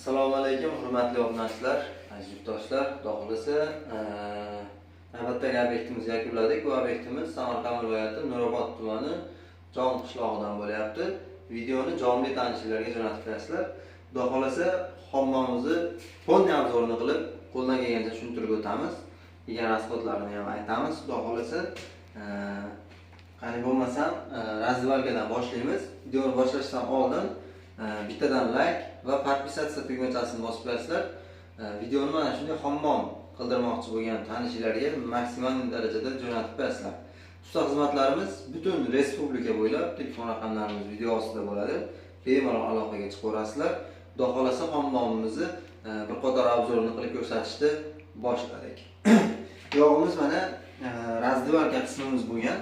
Assalomu alaykum, hurmatli obunachilar, aziz yurtdoshlar. Xudo navbatdagi obyektimizni yakunladik. Bu obyektimiz Samarqand viloyati Nurobod tumani Jon qishlog'idan bo'lyapti. Videoni jonli tanishlarga jo'natib qo'yasizlar. Xudo xolasa hammamizni polniy obzorini qilib, qo'ldan kelgancha tushuntirib o'tamiz. Degan rasxodlarni ham aytamiz. Xudo xolasa qani bo'lmasam razvalkadan boshlaymiz. Videoni boshlashdan oldin bittadan like va podpisatsiya tugmachasini bosib qo'yasizlar. Videoni mana shunday hammom qildirmoqchi bo'lgan tanishlarga maksimal darajada jo'natib qo'yasizlar. Usta xizmatlarimiz butun respublika bo'ylab telefon raqamlarimiz video ostida bo'ladi. Bemalol aloqaga chiqaverasizlar. Xudo xolasa hammomimizni bir qator obzorini qilib ko'rsatishni boshladik. Yog'imiz mana razdivalka qismimiz bo'lgan.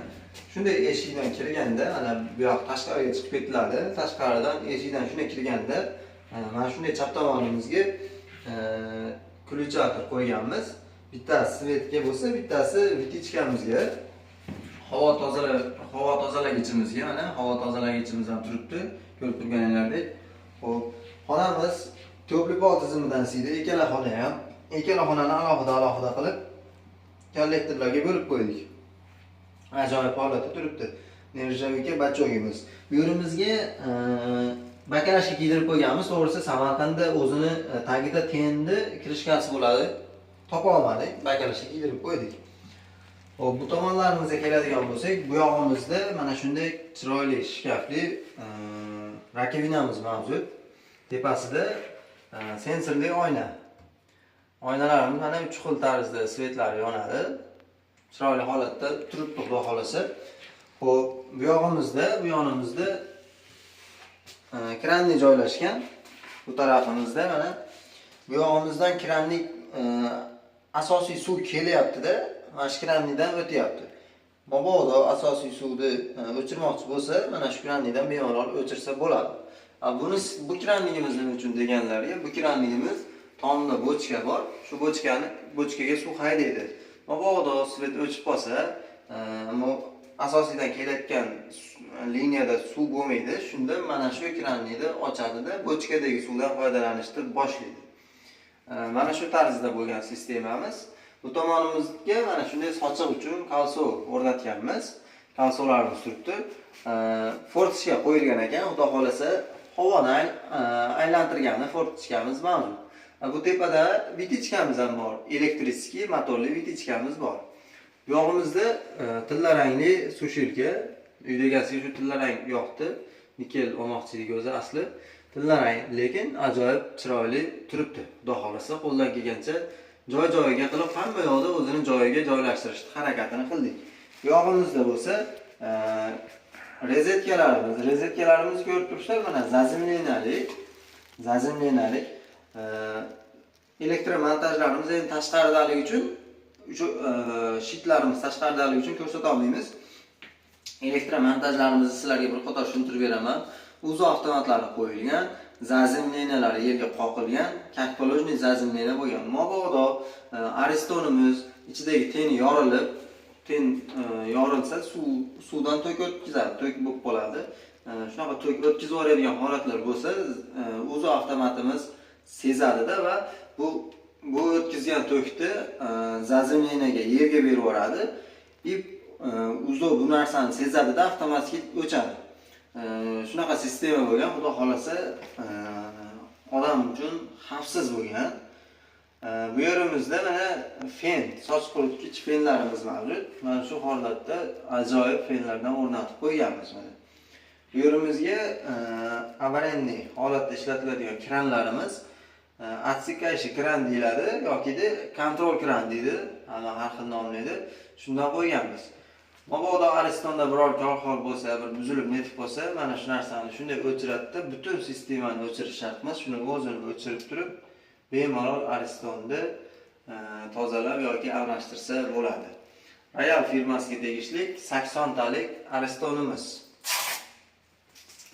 Shunday eshikdan kirganda, mana bu yoq tashqariga chiqib ketiladi. Tashqaridan eshikdan shunday kirganda, mana shunday chap tomonimizga ключатор qo'yganmiz. Bittasi svetga bo'lsa, bittasi vitichkamizga. Havo tozalagichimizga, mana havo tozalagichimiz ham turibdi. Ko'rib turganinglardek. Xo'p, xonamiz to'pli pol tizimidan siydi. Ikkala xona ham, ikkala xonani alohida qilib kollektorlarga bo'lib qo'ydik. Ajoyib holatda turibdi. Nerjavika bachogimiz. Bu yerimizga bakalashga kiydirib qo'yganmiz. To'g'risi Samarqandda o'zini tagida tenni kirishkasi bo'ladi. Topa olmadik, bakalashga kiydirib qo'ydik. Xo'p, bu tomonlarimizga keladigan bo'lsak, bu yog'imizda mana shunday chiroyli shkafli rakovinamiz mavjud. Tepasida sensorli oyna. Oynalarimiz mana 3 xil tarzda svetlari yonadi. Chiroyli holatda turibdi, xudo xolasa. Xo'p, bu yonimizda kranni joylashgan. Bu tarafimizda mana bu yog'imizdan kranning asosiy suv kelyapti-da, mana shu krannidan o'tyapti. Mabodo asosiy suvni o'chirmoqchi bo'lsa, mana shu krannidan bemalol o'chirsa bo'ladi. Bu krannimiz nima uchun deganlarga, bu krannimiz tomda bochka bor. Shu bochkaga suv haydaydi. Mabodo svet o'chib qolsa, ammo asosiydan kelayotgan liniyada suv bo'lmaydi. Shunda mana shu krannini ochadi-da, bochkadagi suvdan foydalanishni boshlaydi. Mana shu tarzda bo'lgan sistemamiz. Bu tomonimizga mana shunday sochiq uchun kalso o'rnatganmiz. Kalsolarimiz turibdi. Fortichka qo'yilgan ekan, xudo xolasa havoni aylantirgani fortichkamiz mavjud. Bu tepada vitichkamiz ham bor. Elektriskiy motorli vitichkamiz bor. Yog'imizda tillarangli sushilka. Uyda egasiga shu tillarang yoqdi. Nikel olmoqchiligi o'zi asli tillarang, lekin ajoyib chiroyli turibdi. Xudo xolasa qo'ldan kelgancha joy-joyiga qilib hamma yoqda o'zini joyiga joylashtirishni harakatini qildik. Yog'imizda bo'lsa Rezetkalarimiz ko'rib turibsizlar, mana zazimlenalik elektromontajlarimiz endi tashqaridaligi uchun shitlarimiz tashqaridaligi uchun ko'rsata olmaymiz. Elektromontajlarimizni sizlarga bir qator tushuntirib beraman. Uzo avtomatlari qo'yilgan, zazimlenalar yerga qoqilgan, kakpolojniy zazimlena bo'lgan. Mabodo aristonimiz ichidagi ten yorilsa suvdan to'k o'tkazadi, to'k bo'lib qoladi. Shunaqa to'k o'tkazib yuboradigan holatlar bo'lsa, o'zi avtomatimiz sezadi-da va bu o'tkazgan to'kni zazimlenaga yerga berib yuboradi. Uzo bu narsani sezadi-da, avtomatik o'chadi. Shunaqa sistema bo'lgan, xudo xolasa odam uchun xavfsiz bo'lgan. Bu yerimizda mana fen, soch quritgich fenlarimiz mavjud. Mana shu holatda ajoyib fenlardan o'rnatib qo'yganmiz mana. Bu yerimizga avarenniy holatda ishlatiladigan kranlarimiz, atsikayshi kran deyiladi yoki kontrol kran deydi, har xil nomlaydi. Shundan qo'yganmiz. Mabodo Aristonda biror korxor bo'lsa, bir buzilib netib qolsa, mana shu narsani shunday o'chiradi-da, butun sistemani o'chirish shart emas, shuni o'zini o'chirib turib bemalol Aristonni tozalab yoki almashtirsa bo'ladi. Royal firmasiga tegishli 80 talik Aristonimiz.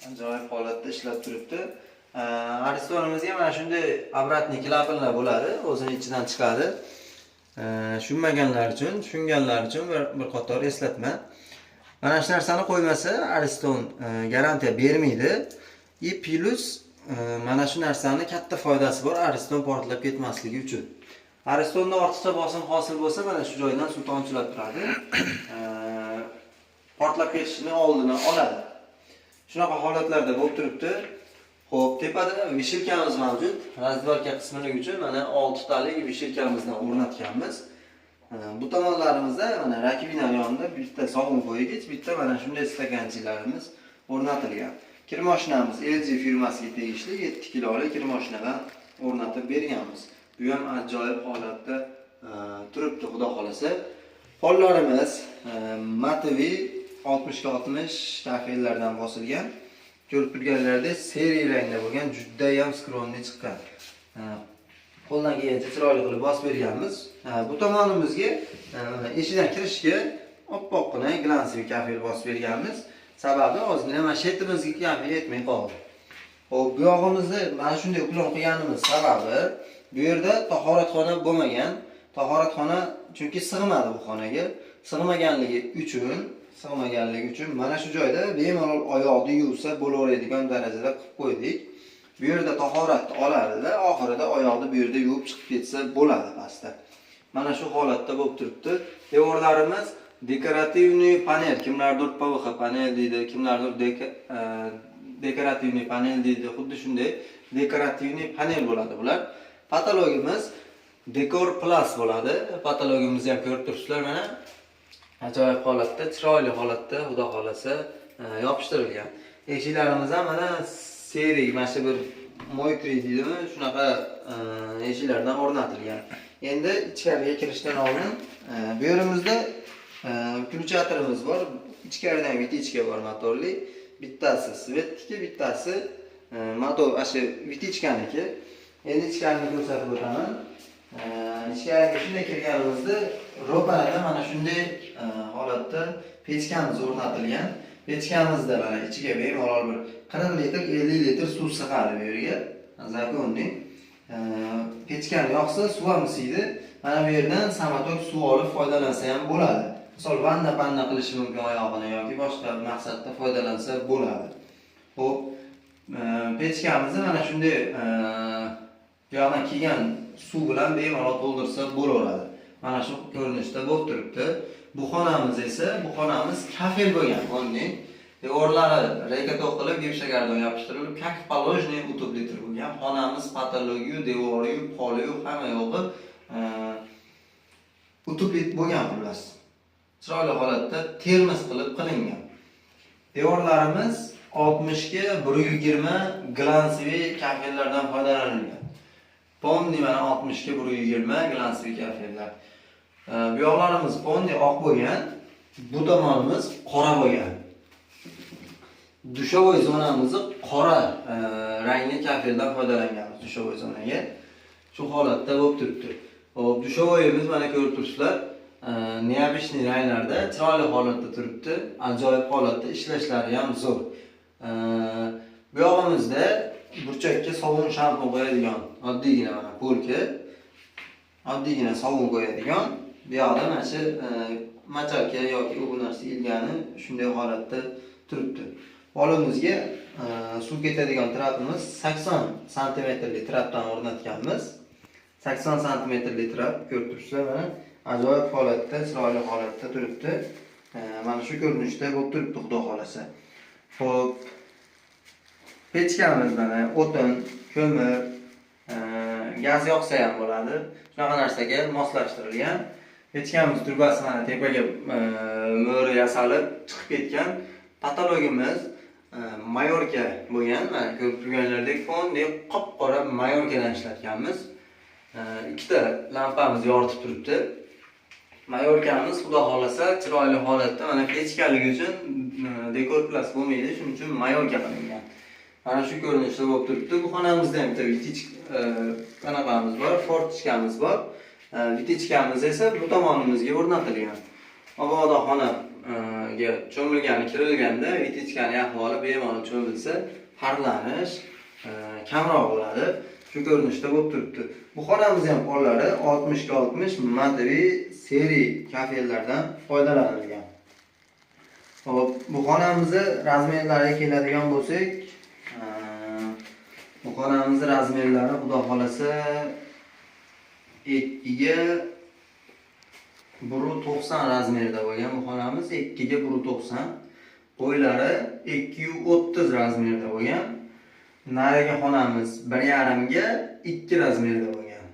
Ajoyib holatda ishlab turibdi. Aristonimizga mana shunday obratniy klapanlar bo'ladi, o'zini ichidan chiqadi. Tushunmaganlar uchun, tushunganlar uchun bir qator eslatma. Mana shu narsani qo'ymasa Ariston garantiya bermaydi. Plus mana shu narsani katta foydasi bor ariston portlab ketmasligi uchun. Aristonda ortiqcha bosim hosil bo'lsa, mana shu joydan suv tomchilab turadi. Portlab ketishini oldini oladi. Shunaqa holatlarda bo'lib turibdi. Xo'p, tepada vishilkamiz mavjud. Razborka qismini uchun mana 6 talik vishilkamizdan o'rnatganmiz. Bu tomonlarimizda mana rakvina yonida bitta sovun qo'ygich, bitta mana shunday stakanchilarimiz o'rnatilgan. Kir mashinamiz LG firmasiga tegishli 7 kilolik kir mashinadan o'rnatib berganmiz. Bu ham ajoyib holatda turibdi, xudo xolasa. Pollarimiz Matovi 60-60 kafellardan bosilgan. Ko'rib turganlaringizda seriya rangda bo'lgan, juda ham skronli chiqqan. Qo'ldan kelgancha chiroyli qilib bosib berganmiz. Bu tomonimizga eshikdan kirishga oppoqqina glansli kafel bosib berganmiz. Sababi ozgina mashetimizga kafel yetmay qoldi. Xo'p, bu yog'imizda mana shunday plan qilganimiz sababi bu yerda tahoratxona bo'lmagan. Tahoratxona chunki sig'madi bu xonaga. Sig'maganligi uchun mana shu joyda bemalol oyoqni yuvsa bo'laveradigan darajada qilib qo'ydik. Bu yerda tahoratni oladi-da, oxirida oyoqni bu yerda yuvib chiqib ketsa bo'ladi pastda. Mana shu holatda bo'lib turibdi. Devorlarimiz dekorativniy panel, kimlardir PVH panel deydi, kimlardir dekorativniy panel deydi. Xuddi shunday dekorativniy panel bo'ladi bular. Patologimiz Decor Plus bo'ladi. Patologimizni ham ko'rib turibsizlar mana. Ajoyib holatda, chiroyli holatda, xudo xolasa yopishtirilgan. Eshiklarimiz ham mana seriy, mana shu bir moykri deydimi, shunaqa eshiklardan o'rnatilgan. Endi ichkariga kirishdan oldin bu yerimizda ключаторimiz bor. Ichkaridan vitichka bor motorli. Bittasi svetniki, bittasi motor, asha vitichkaniki. Endi ichkarini ko'rsatib o'taman. Ichkariga shunday kirganimizda ro'parada mana shunday holatda pechkamiz o'rnatilgan. Pechkamizda mana ichiga bemalol bir 40 litr, 50 litr suv sig'adi bu yerga. Zakonning. Pechkani yoqsa suv ham isiydi. Mana bu yerdan samatok suv olib foydalansa ham bo'ladi. Misol vanna qilish mumkin oyog'ini yoki boshqa maqsadda foydalansa bo'ladi. Xo'p, pechkamizni mana shunday bu yoqdan kelgan suv bilan bemalol to'ldirsa bo'laveradi. Mana shu ko'rinishda bo'lib turibdi. Bu xonamiz esa, bu xonamiz kafel bo'lgan xonning. Devorlari reyka to'qilib, gipsagardon yopishtirilib, как положенный утеплитель bo'lgan. Xonamiz patologiyu, devoriyu, poliyu hamma yo'g'i uteplit bo'lgan xullas. Chiroyli holatda termiz qilib qilingan. Devorlarimiz 60 ga 120 glansli kafellardan foydalanilgan. Pondi mana 60 ga 120 glansli kafellar. Bu yoqlarimiz pondi oq bo'lgan, bu tomonimiz qora bo'lgan. Dushovoy zonamizni qora rangli kafeldan foydalanganmiz dushovoy zonaga. Shu holatda bo'lib turibdi. Xo'p, dushovoyimiz mana ko'rib turibsizlar, neobishniy ranglarda chiroyli holatda turibdi. Ajoyib holatda, ishlashlari ham zo'r. Bu yog'imizda burchakka sovun shampun qo'yadigan oddiygina mana polka, oddiygina sovun qo'yadigan. Bu yoqda mana shu machalka yoki u narsa ilgani shunday holatda turibdi. Polimizga suv ketadigan trapimiz 80 santimetrli trapdan o'rnatganmiz. 80 santimetrli trap ko'rib turibsizlar mana ajoyib holatda, chiroyli holatda turibdi. Mana shu ko'rinishda bo'lib turibdi, xudo xolasa. Xo'p, pechkamiz mana o'tin, ko'mir, gaz yoqsa ham bo'ladi. Shunaqa narsaga moslashtirilgan. Pechkamiz turbasi mana tepaga mo'ri yasalib chiqib ketgan. Patologimiz Mayorka bo'lgan. Mana ko'rib turganlaridek fondek qop-qora Mayorkadan ishlatganmiz. Ikkita lampamiz yoritib turibdi. Mayorkamiz xudo xolasa chiroyli holatda mana pechkaligi uchun Decor Plus bo'lmaydi, shuning uchun Mayorka qilingan. Mana shu ko'rinishda bo'lib turibdi. Bu xonamizda ham bitta kanapamiz bor, fortichkamiz bor. Vitichkamiz esa bu tomonimizga o'rnatilgan. Mabodo xonaga cho'milgani kirilganda vitichkani ahvoli bemalol cho'milsa, harlanish kamroq bo'ladi. Shu ko'rinishda bo'lib turibdi. Bu xonamiz ham pollari 60 ga 60 Matovi seriy kafellardan foydalanilgan. Xo'p, bu xonamizni razmerlariga keladigan bo'lsak, Bu xonamiz razmerlari xudo xolasa 2 ga 1.90 razmerda bo'lgan. Bu xonamiz 2 ga 1.90. Qo'ylari 2.30 razmerda bo'lgan. Narigi xonamiz 1.5 ga 2 razmerda bo'lgan.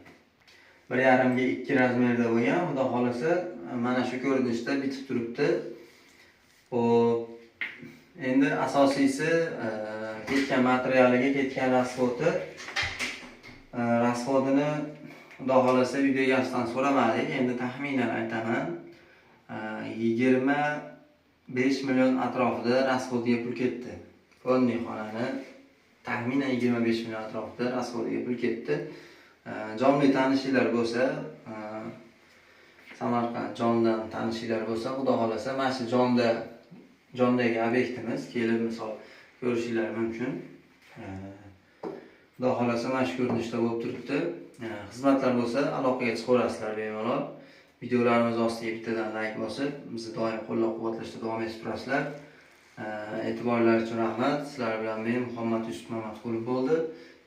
1.5 ga 2 razmerda bo'lgan. Xudo xolasa mana shu ko'rinishda bitib turibdi. Xo'p, endi asosiysi ketgan materialiga ketgan rasxodini xudo xolasa uyda egasidan so'ramadik. Endi taxminan aytaman 25 million atrofida rasxodiga pul ketdi. Fonli xonani taxminan 25 million atrofida rasxodiga pul ketdi. Jonli tanishinglar bo'lsa, Samarqand jondan tanishinglar bo'lsa, xudo xolasa mana shu jondagi obyektimiz kelib misol ko'rishinglar mumkin. Xudo xolasa mana shu ko'rinishda bo'lib turibdi. Xizmatlar bo'lsa aloqaga chiqaverasizlar bemalol. Videolarimiz ostiga bittadan like bosib, bizni doim qo'llab-quvvatlashda davom etib turasizlar. E'tiborlaringiz uchun rahmat. Sizlar bilan men Muhammad Yusuf Mamatqulov bo'ldi.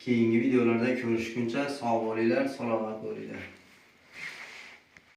Keyingi videolarda ko'rishguncha sog' bo'linglar, salomat bo'linglar.